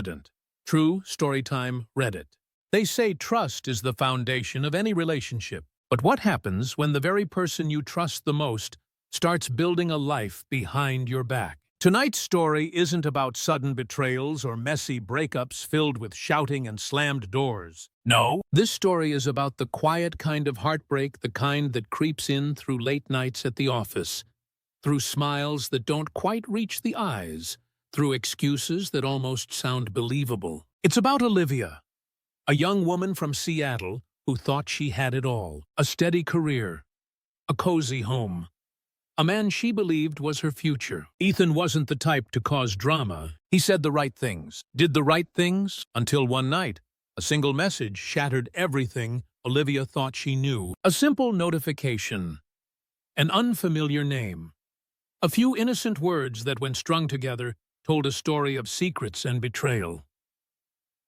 Incident. True Storytime Reddit. They say trust is the foundation of any relationship. But what happens when the very person you trust the most starts building a life behind your back? Tonight's story isn't about sudden betrayals or messy breakups filled with shouting and slammed doors. No, this story is about the quiet kind of heartbreak, the kind that creeps in through late nights at the office, through smiles that don't quite reach the eyes, through excuses that almost sound believable. It's about Olivia, a young woman from Seattle who thought she had it all: a steady career, a cozy home, a man she believed was her future. Ethan wasn't the type to cause drama. He said the right things, did the right things, until one night, a single message shattered everything Olivia thought she knew. A simple notification, an unfamiliar name, a few innocent words that, when strung together, told a story of secrets and betrayal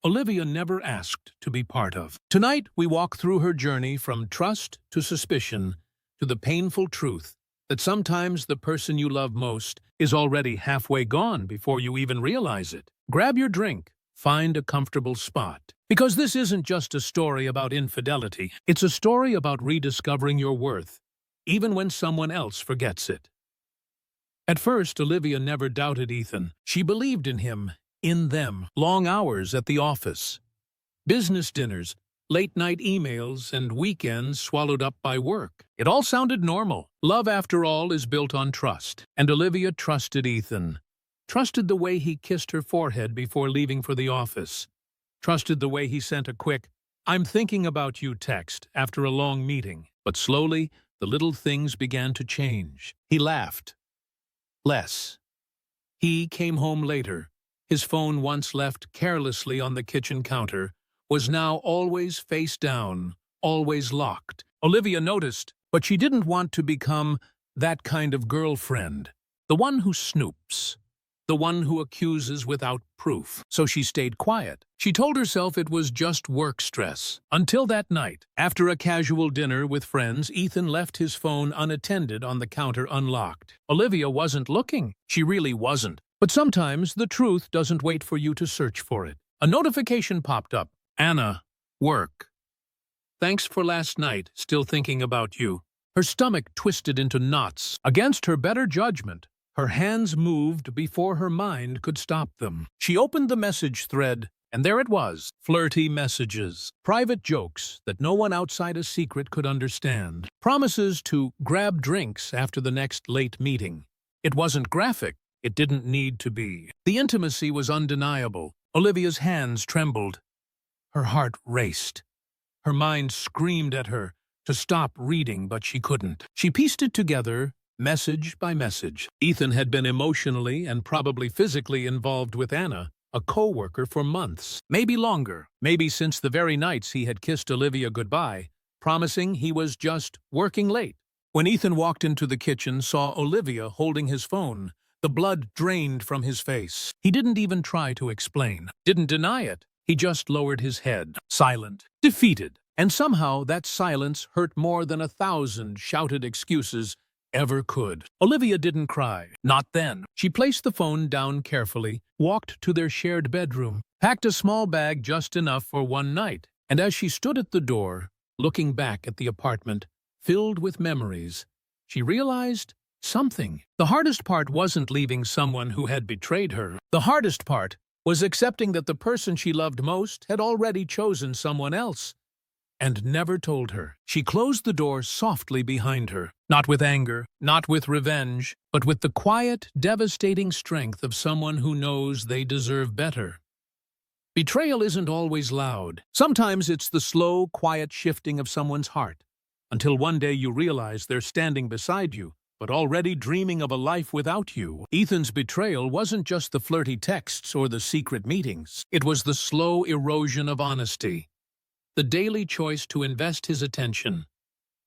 Olivia never asked to be part of. Tonight, we walk through her journey from trust to suspicion to the painful truth that sometimes the person you love most is already halfway gone before you even realize it. Grab your drink, find a comfortable spot. Because this isn't just a story about infidelity, it's a story about rediscovering your worth, even when someone else forgets it. At first, Olivia never doubted Ethan. She believed in him, in them. Long hours at the office, business dinners, late-night emails, and weekends swallowed up by work. It all sounded normal. Love, after all, is built on trust. And Olivia trusted Ethan. Trusted the way he kissed her forehead before leaving for the office. Trusted the way he sent a quick, "I'm thinking about you" text after a long meeting. But slowly, the little things began to change. He laughed less. He came home later. His phone, once left carelessly on the kitchen counter, was now always face down, always locked. Olivia noticed, but she didn't want to become that kind of girlfriend, the one who snoops, the one who accuses without proof. So she stayed quiet. She told herself it was just work stress. Until that night, after a casual dinner with friends, Ethan left his phone unattended on the counter, unlocked. Olivia wasn't looking. She really wasn't. But sometimes the truth doesn't wait for you to search for it. A notification popped up. "Anna, work. Thanks for last night, still thinking about you." Her stomach twisted into knots. Against her better judgment, her hands moved before her mind could stop them. She opened the message thread, and there it was. Flirty messages. Private jokes that no one outside a secret could understand. Promises to grab drinks after the next late meeting. It wasn't graphic. It didn't need to be. The intimacy was undeniable. Olivia's hands trembled. Her heart raced. Her mind screamed at her to stop reading, but she couldn't. She pieced it together, message by message. Ethan had been emotionally and probably physically involved with Anna, a co-worker, for months, maybe longer, maybe since the very nights he had kissed Olivia goodbye, promising he was just working late. When Ethan walked into the kitchen, saw Olivia holding his phone, the blood drained from his face. He didn't even try to explain, didn't deny it. He just lowered his head, silent, defeated. And somehow that silence hurt more than 1,000 shouted excuses ever could. Olivia didn't cry. Not then. She placed the phone down carefully, walked to their shared bedroom, packed a small bag just enough for one night. And as she stood at the door, looking back at the apartment, filled with memories, she realized something. The hardest part wasn't leaving someone who had betrayed her. The hardest part was accepting that the person she loved most had already chosen someone else and never told her. She closed the door softly behind her, not with anger, not with revenge, but with the quiet, devastating strength of someone who knows they deserve better. Betrayal isn't always loud. Sometimes it's the slow, quiet shifting of someone's heart, until one day you realize they're standing beside you, but already dreaming of a life without you. Ethan's betrayal wasn't just the flirty texts or the secret meetings. It was the slow erosion of honesty, the daily choice to invest his attention,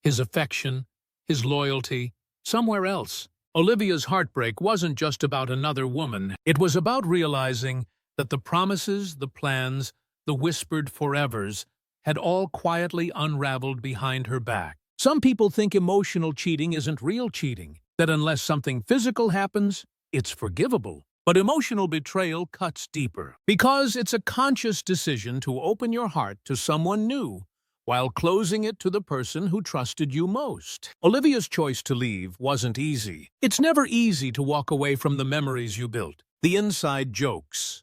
his affection, his loyalty, somewhere else. Olivia's heartbreak wasn't just about another woman. It was about realizing that the promises, the plans, the whispered forevers had all quietly unraveled behind her back. Some people think emotional cheating isn't real cheating, that unless something physical happens, it's forgivable. But emotional betrayal cuts deeper, because it's a conscious decision to open your heart to someone new, while closing it to the person who trusted you most. Olivia's choice to leave wasn't easy. It's never easy to walk away from the memories you built, the inside jokes,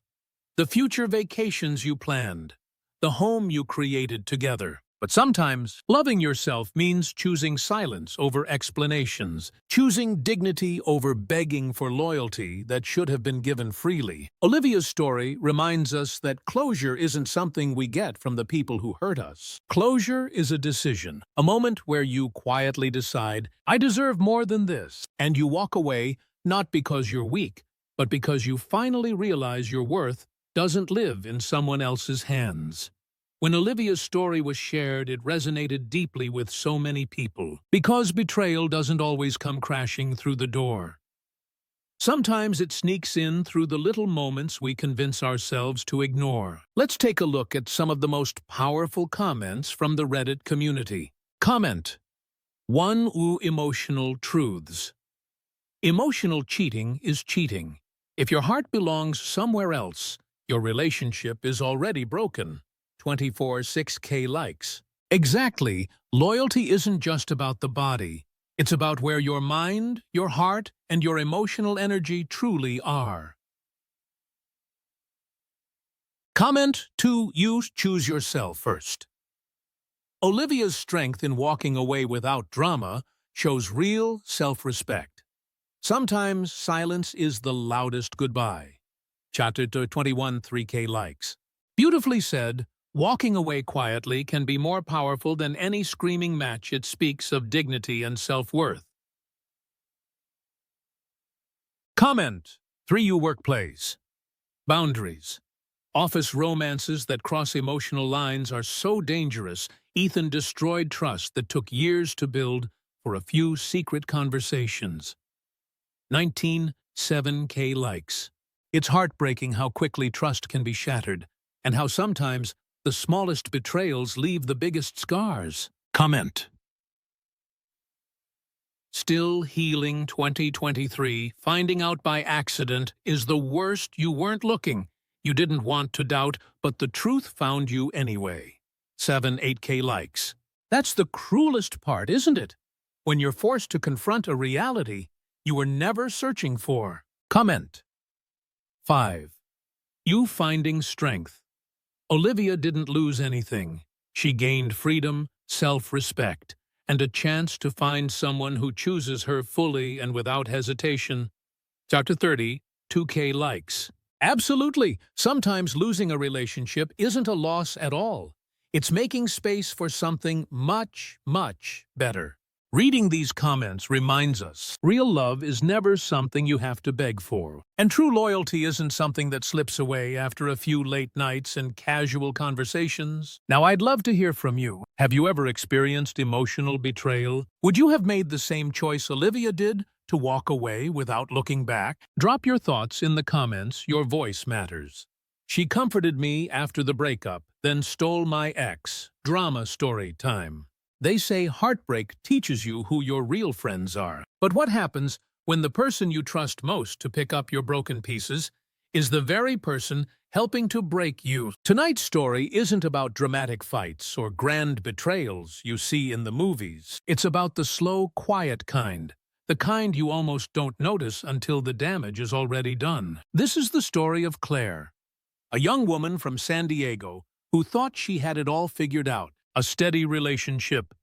the future vacations you planned, the home you created together. But sometimes, loving yourself means choosing silence over explanations, choosing dignity over begging for loyalty that should have been given freely. Olivia's story reminds us that closure isn't something we get from the people who hurt us. Closure is a decision, a moment where you quietly decide, I deserve more than this, and you walk away not because you're weak, but because you finally realize your worth doesn't live in someone else's hands. When Olivia's story was shared, it resonated deeply with so many people, because betrayal doesn't always come crashing through the door. Sometimes it sneaks in through the little moments we convince ourselves to ignore. Let's take a look at some of the most powerful comments from the Reddit community. Comment: 1 Emotional truths. Emotional cheating is cheating. If your heart belongs somewhere else, your relationship is already broken. 6K likes. Exactly. Loyalty isn't just about the body. It's about where your mind, your heart, and your emotional energy truly are. Comment 2. You choose yourself first. Olivia's strength in walking away without drama shows real self-respect. Sometimes silence is the loudest goodbye. Chapter 21, 3K likes. Beautifully said. Walking away quietly can be more powerful than any screaming match. It speaks of dignity and self-worth. Comment 3. Workplace. Boundaries. Office romances that cross emotional lines are so dangerous. Ethan destroyed trust that took years to build for a few secret conversations. 7K likes. It's heartbreaking how quickly trust can be shattered, and how sometimes the smallest betrayals leave the biggest scars. Comment: Still healing 2023. Finding out by accident is the worst. You weren't looking. You didn't want to doubt, but the truth found you anyway. 8K likes. That's the cruelest part, isn't it? When you're forced to confront a reality you were never searching for. Comment: 5. You finding strength. Olivia didn't lose anything. She gained freedom, self-respect, and a chance to find someone who chooses her fully and without hesitation. Chapter 30, 2K likes. Absolutely. Sometimes losing a relationship isn't a loss at all. It's making space for something much, much better. Reading these comments reminds us, real love is never something you have to beg for. And true loyalty isn't something that slips away after a few late nights and casual conversations. Now, I'd love to hear from you. Have you ever experienced emotional betrayal? Would you have made the same choice Olivia did, to walk away without looking back? Drop your thoughts in the comments. Your voice matters. She comforted me after the breakup, then stole my ex. Drama story time. They say heartbreak teaches you who your real friends are. But what happens when the person you trust most to pick up your broken pieces is the very person helping to break you? Tonight's story isn't about dramatic fights or grand betrayals you see in the movies. It's about the slow, quiet kind. The kind you almost don't notice until the damage is already done. This is the story of Claire, a young woman from San Diego who thought she had it all figured out. A steady relationship,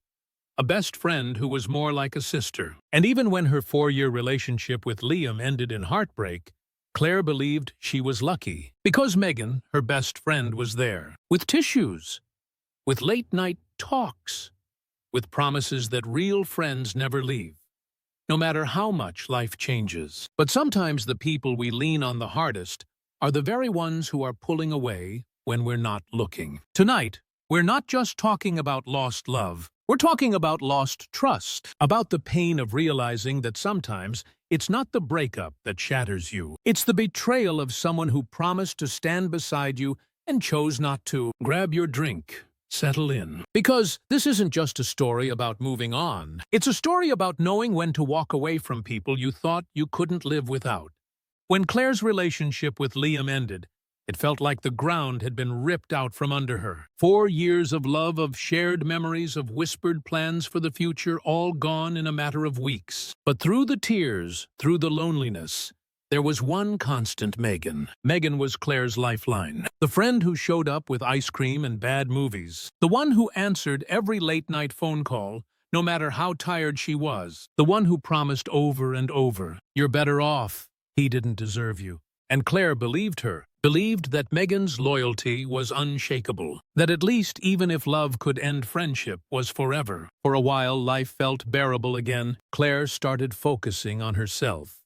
a best friend who was more like a sister. And even when her 4-year relationship with Liam ended in heartbreak, Claire believed she was lucky, because Megan, her best friend, was there, with tissues, with late-night talks, with promises that real friends never leave, no matter how much life changes. But sometimes the people we lean on the hardest are the very ones who are pulling away when we're not looking. Tonight, we're not just talking about lost love. We're talking about lost trust, about the pain of realizing that sometimes it's not the breakup that shatters you. It's the betrayal of someone who promised to stand beside you and chose not to. Grab your drink. Settle in. Because this isn't just a story about moving on. It's a story about knowing when to walk away from people you thought you couldn't live without. When Claire's relationship with Liam ended, it felt like the ground had been ripped out from under her. 4 years of love, of shared memories, of whispered plans for the future, all gone in a matter of weeks. But through the tears, through the loneliness, there was one constant: Megan. Megan was Claire's lifeline. The friend who showed up with ice cream and bad movies. The one who answered every late-night phone call, no matter how tired she was. The one who promised over and over, "You're better off. He didn't deserve you." And Claire believed her, believed that Megan's loyalty was unshakable, that at least even if love could end, friendship was forever. For a while, life felt bearable again. Claire started focusing on herself.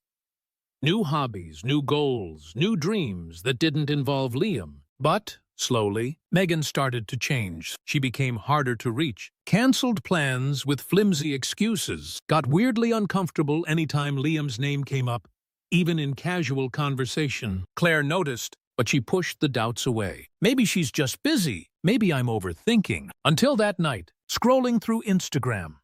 New hobbies, new goals, new dreams that didn't involve Liam. But, slowly, Megan started to change. She became harder to reach, canceled plans with flimsy excuses, got weirdly uncomfortable anytime Liam's name came up, even in casual conversation. Claire noticed, but she pushed the doubts away. Maybe she's just busy. Maybe I'm overthinking. Until that night, scrolling through Instagram.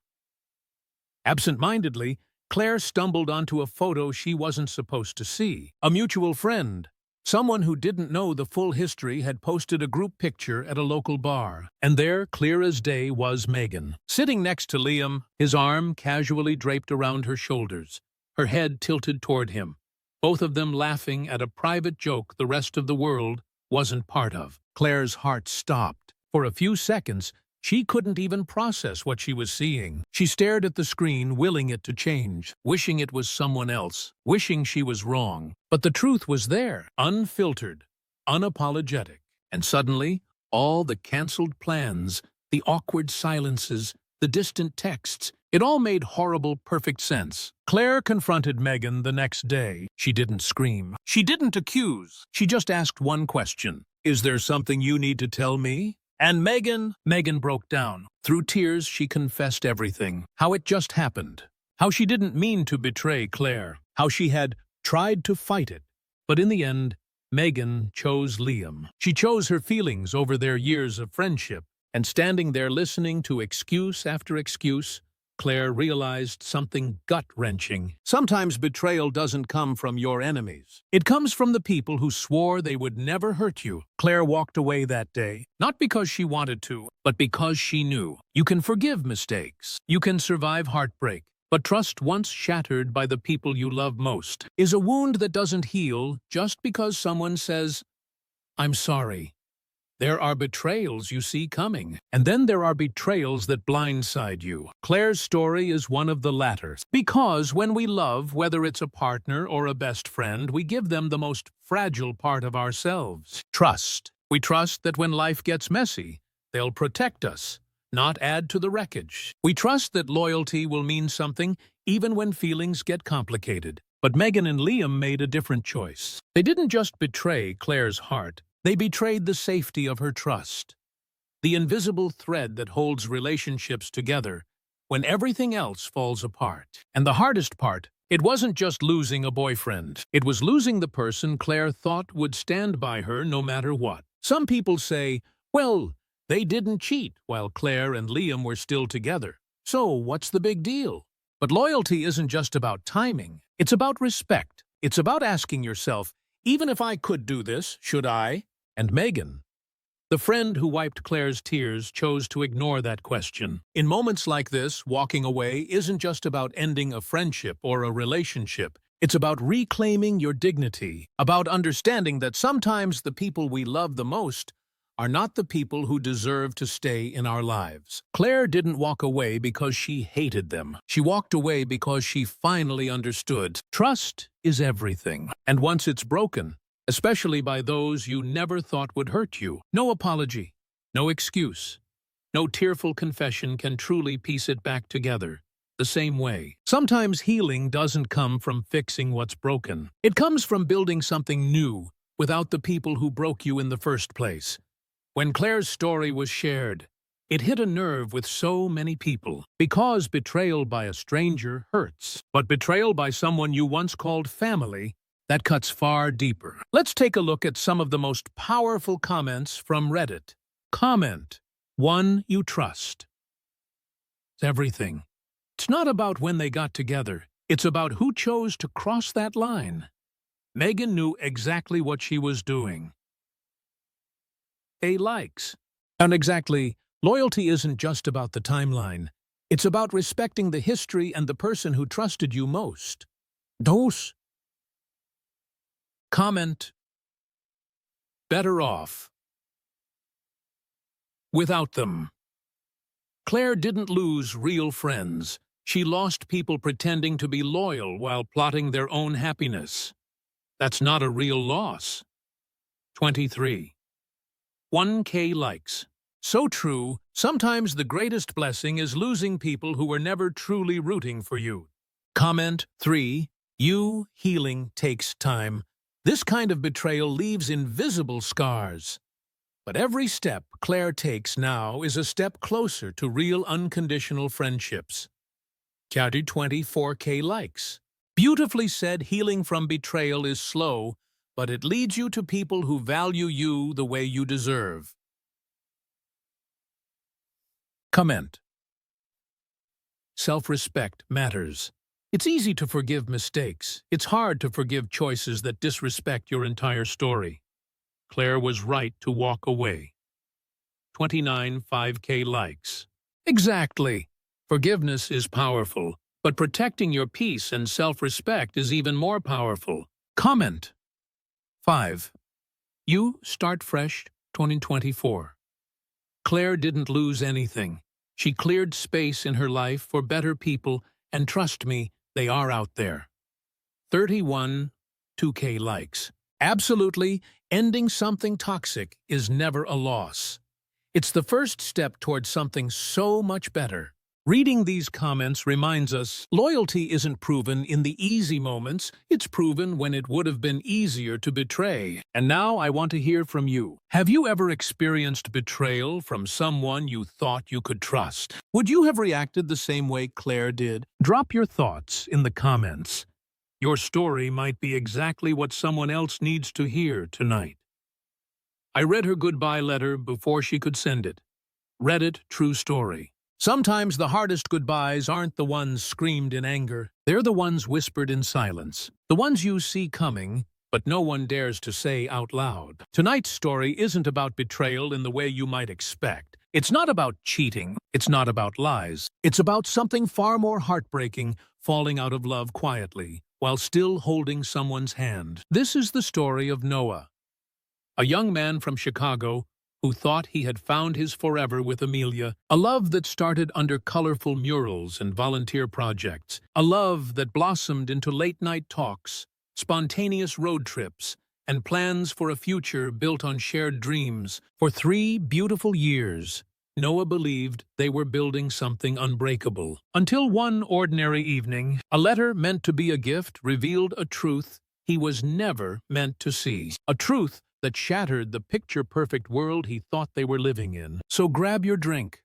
Absent-mindedly, Claire stumbled onto a photo she wasn't supposed to see. A mutual friend, someone who didn't know the full history, had posted a group picture at a local bar. And there, clear as day, was Megan, sitting next to Liam, his arm casually draped around her shoulders, her head tilted toward him, both of them laughing at a private joke the rest of the world wasn't part of. Claire's heart stopped. For a few seconds, she couldn't even process what she was seeing. She stared at the screen, willing it to change, wishing it was someone else, wishing she was wrong. But the truth was there, unfiltered, unapologetic. And suddenly, all the canceled plans, the awkward silences, the distant texts, it all made horrible, perfect sense. Claire confronted Megan the next day. She didn't scream. She didn't accuse. She just asked one question. "Is there something you need to tell me?" And Megan broke down. Through tears, she confessed everything. How it just happened. How she didn't mean to betray Claire. How she had tried to fight it. But in the end, Megan chose Liam. She chose her feelings over their years of friendship. And standing there listening to excuse after excuse, Claire realized something gut-wrenching. Sometimes betrayal doesn't come from your enemies. It comes from the people who swore they would never hurt you. Claire walked away that day, not because she wanted to, but because she knew. You can forgive mistakes. You can survive heartbreak. But trust once shattered by the people you love most is a wound that doesn't heal just because someone says, "I'm sorry." There are betrayals you see coming, and then there are betrayals that blindside you. Claire's story is one of the latter. Because when we love, whether it's a partner or a best friend, we give them the most fragile part of ourselves: trust. We trust that when life gets messy, they'll protect us, not add to the wreckage. We trust that loyalty will mean something even when feelings get complicated. But Megan and Liam made a different choice. They didn't just betray Claire's heart. They betrayed the safety of her trust, the invisible thread that holds relationships together when everything else falls apart. And the hardest part, it wasn't just losing a boyfriend. It was losing the person Claire thought would stand by her no matter what. Some people say, well, they didn't cheat while Claire and Liam were still together. So what's the big deal? But loyalty isn't just about timing. It's about respect. It's about asking yourself, even if I could do this, should I? And Megan, the friend who wiped Claire's tears, chose to ignore that question. In moments like this, walking away isn't just about ending a friendship or a relationship. It's about reclaiming your dignity, about understanding that sometimes the people we love the most are not the people who deserve to stay in our lives. Claire didn't walk away because she hated them. She walked away because she finally understood. Trust is everything. And once it's broken, especially by those you never thought would hurt you, no apology, no excuse, no tearful confession can truly piece it back together the same way. Sometimes healing doesn't come from fixing what's broken. It comes from building something new without the people who broke you in the first place. When Claire's story was shared, it hit a nerve with so many people, because betrayal by a stranger hurts. But betrayal by someone you once called family, that cuts far deeper. Let's take a look at some of the most powerful comments from Reddit. Comment: one you trust. It's everything. It's not about when they got together. It's about who chose to cross that line. Megan knew exactly what she was doing. A likes. And exactly, loyalty isn't just about the timeline. It's about respecting the history and the person who trusted you most. Dos. Comment. Better off without them. Claire didn't lose real friends. She lost people pretending to be loyal while plotting their own happiness. That's not a real loss. 23. 1K likes. So true, sometimes the greatest blessing is losing people who were never truly rooting for you. Comment 3. You healing takes time. This kind of betrayal leaves invisible scars. But every step Claire takes now is a step closer to real unconditional friendships. 24K likes. Beautifully said, healing from betrayal is slow, but it leads you to people who value you the way you deserve. Comment. Self-respect matters. It's easy to forgive mistakes. It's hard to forgive choices that disrespect your entire story. Claire was right to walk away. 5K likes. Exactly. Forgiveness is powerful, but protecting your peace and self-respect is even more powerful. Comment. 5. You start fresh 2024. Claire didn't lose anything. She cleared space in her life for better people, and trust me, they are out there. 2K likes. Absolutely, ending something toxic is never a loss. It's the first step towards something so much better. Reading these comments reminds us loyalty isn't proven in the easy moments, it's proven when it would have been easier to betray. And now I want to hear from you. Have you ever experienced betrayal from someone you thought you could trust? Would you have reacted the same way Claire did? Drop your thoughts in the comments. Your story might be exactly what someone else needs to hear tonight. I read her goodbye letter before she could send it. Read it, true story. Sometimes the hardest goodbyes aren't the ones screamed in anger. They're the ones whispered in silence. The ones you see coming, but no one dares to say out loud. Tonight's story isn't about betrayal in the way you might expect. It's not about cheating. It's not about lies. It's about something far more heartbreaking, falling out of love quietly, while still holding someone's hand. This is the story of Noah, a young man from Chicago who thought he had found his forever with Amelia, a love that started under colorful murals and volunteer projects, a love that blossomed into late-night talks, spontaneous road trips, and plans for a future built on shared dreams. For 3 beautiful years, Noah believed they were building something unbreakable. Until one ordinary evening, a letter meant to be a gift revealed a truth he was never meant to see. A truth that shattered the picture-perfect world he thought they were living in. So grab your drink.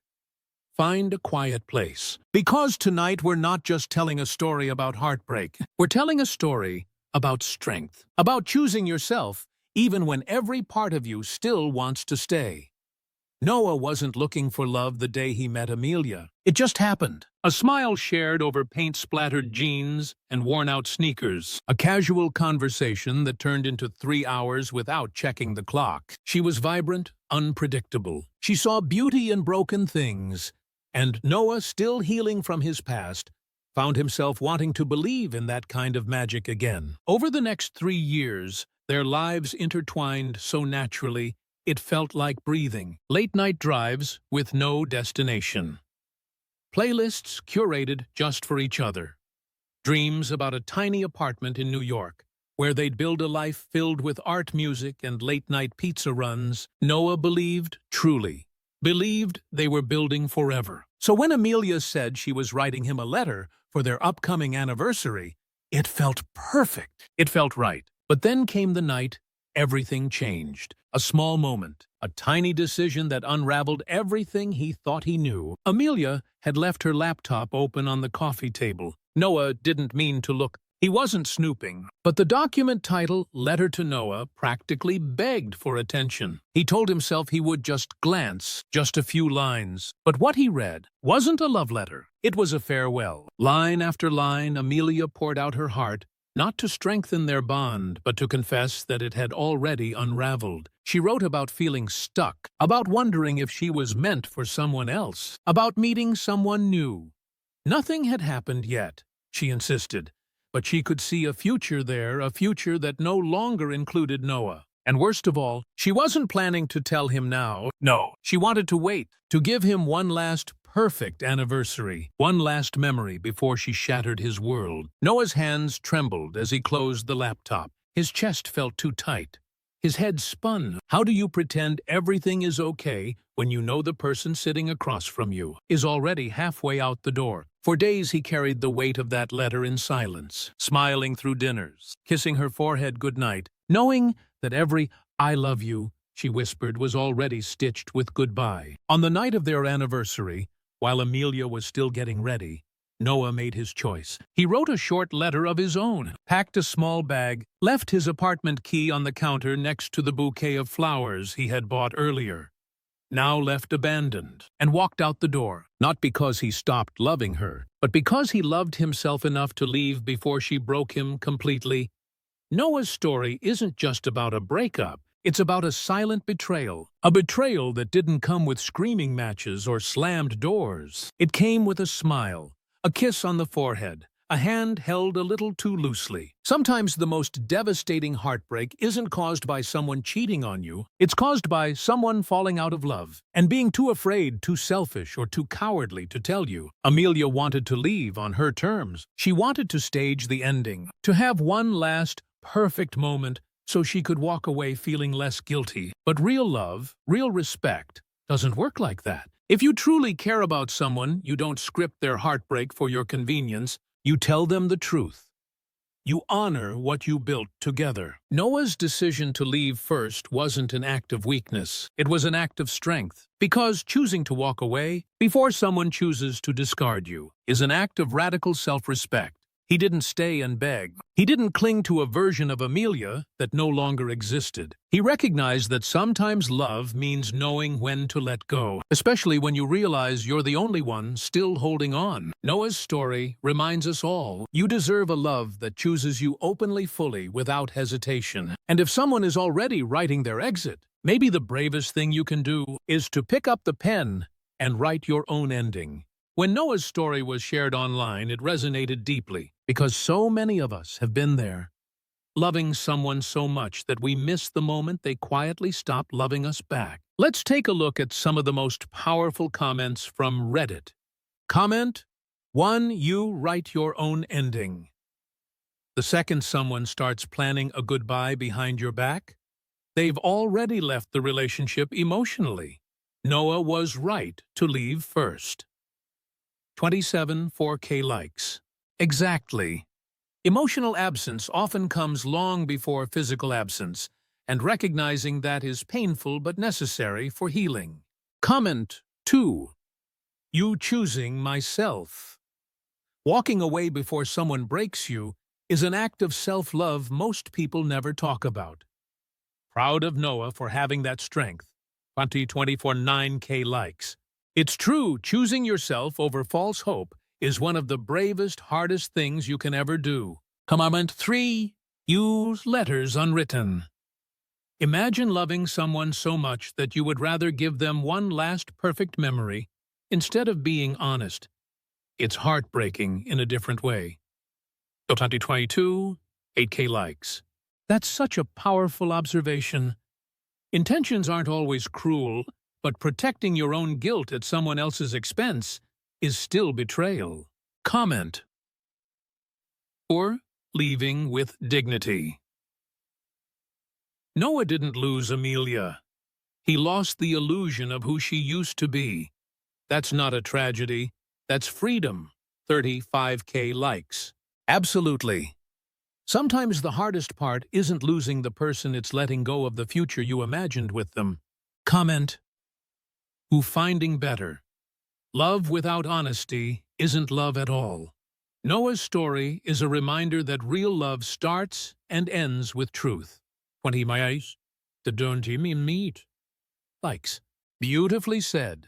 Find a quiet place. Because tonight we're not just telling a story about heartbreak. We're telling a story about strength. About choosing yourself, even when every part of you still wants to stay. Noah wasn't looking for love the day he met Amelia. It just happened. A smile shared over paint-splattered jeans and worn-out sneakers. A casual conversation that turned into 3 hours without checking the clock. She was vibrant, unpredictable. She saw beauty in broken things. And Noah, still healing from his past, found himself wanting to believe in that kind of magic again. Over the next 3 years, their lives intertwined so naturally, it felt like breathing. Late-night drives with no destination. Playlists curated just for each other. Dreams about a tiny apartment in New York, where they'd build a life filled with art music and late-night pizza runs. Noah believed, truly, believed they were building forever. So when Amelia said she was writing him a letter for their upcoming anniversary, it felt perfect. It felt right. But then came the night. Everything changed. A small moment, a tiny decision that unraveled everything he thought he knew. Amelia had left her laptop open on the coffee table. Noah didn't mean to look. He wasn't snooping. But the document title, Letter to Noah, practically begged for attention. He told himself he would just glance, just a few lines. But what he read wasn't a love letter. It was a farewell. Line after line, Amelia poured out her heart, not to strengthen their bond, but to confess that it had already unraveled. She wrote about feeling stuck, about wondering if she was meant for someone else, about meeting someone new. Nothing had happened yet, she insisted, but she could see a future there, a future that no longer included Noah. And worst of all, she wasn't planning to tell him now. No, she wanted to wait, to give him one last perfect anniversary, one last memory before she shattered his world. Noah's hands trembled as he closed the laptop. His chest felt too tight. His head spun. How do you pretend everything is okay when you know the person sitting across from you is already halfway out the door? For days he carried the weight of that letter in silence, smiling through dinners, kissing her forehead goodnight, knowing that every "I love you," she whispered, was already stitched with goodbye. On the night of their anniversary, while Amelia was still getting ready, Noah made his choice. He wrote a short letter of his own, packed a small bag, left his apartment key on the counter next to the bouquet of flowers he had bought earlier, now left abandoned, and walked out the door, not because he stopped loving her, but because he loved himself enough to leave before she broke him completely. Noah's story isn't just about a breakup. It's about a silent betrayal, a betrayal that didn't come with screaming matches or slammed doors. It came with a smile, a kiss on the forehead, a hand held a little too loosely. Sometimes the most devastating heartbreak isn't caused by someone cheating on you. It's caused by someone falling out of love and being too afraid, too selfish, or too cowardly to tell you. Amelia wanted to leave on her terms. She wanted to stage the ending, to have one last perfect moment so she could walk away feeling less guilty. But real love, real respect, doesn't work like that. If you truly care about someone, you don't script their heartbreak for your convenience. You tell them the truth. You honor what you built together. Noah's decision to leave first wasn't an act of weakness. It was an act of strength. Because choosing to walk away before someone chooses to discard you is an act of radical self-respect. He didn't stay and beg. He didn't cling to a version of Amelia that no longer existed. He recognized that sometimes love means knowing when to let go, especially when you realize you're the only one still holding on. Noah's story reminds us all, you deserve a love that chooses you openly, fully, without hesitation. And if someone is already writing their exit, maybe the bravest thing you can do is to pick up the pen and write your own ending. When Noah's story was shared online, it resonated deeply, because so many of us have been there, loving someone so much that we miss the moment they quietly stop loving us back. Let's take a look at some of the most powerful comments from Reddit. Comment 1. You write your own ending. The second someone starts planning a goodbye behind your back, they've already left the relationship emotionally. Noah was right to leave first. 27 4K likes. Exactly. Emotional absence often comes long before physical absence, and recognizing that is painful but necessary for healing. Comment 2. You choosing myself. Walking away before someone breaks you is an act of self-love most people never talk about. Proud of Noah for having that strength. 24 9K likes. It's true, choosing yourself over false hope is one of the bravest, hardest things you can ever do. Comment 3. Use letters unwritten. Imagine loving someone so much that you would rather give them one last perfect memory instead of being honest. It's heartbreaking in a different way. 2022, 8K likes. That's such a powerful observation. Intentions aren't always cruel, but protecting your own guilt at someone else's expense is still betrayal. Comment. Or leaving with dignity. Noah didn't lose Amelia. He lost the illusion of who she used to be. That's not a tragedy. That's freedom. 35K likes. Absolutely. Sometimes the hardest part isn't losing the person, it's letting go of the future you imagined with them. Comment. Who finding better. Love without honesty isn't love at all. Noah's story is a reminder that real love starts and ends with truth. 20 my eyes, the don't mean meat. Likes. Beautifully said.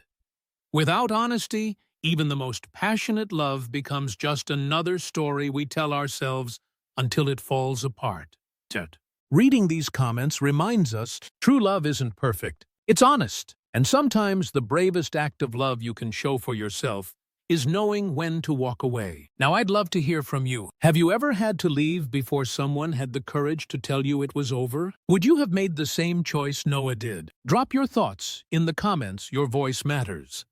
Without honesty, even the most passionate love becomes just another story we tell ourselves until it falls apart. Reading these comments reminds us true love isn't perfect. It's honest. And sometimes the bravest act of love you can show for yourself is knowing when to walk away. Now, I'd love to hear from you. Have you ever had to leave before someone had the courage to tell you it was over? Would you have made the same choice Noah did? Drop your thoughts in the comments. Your voice matters.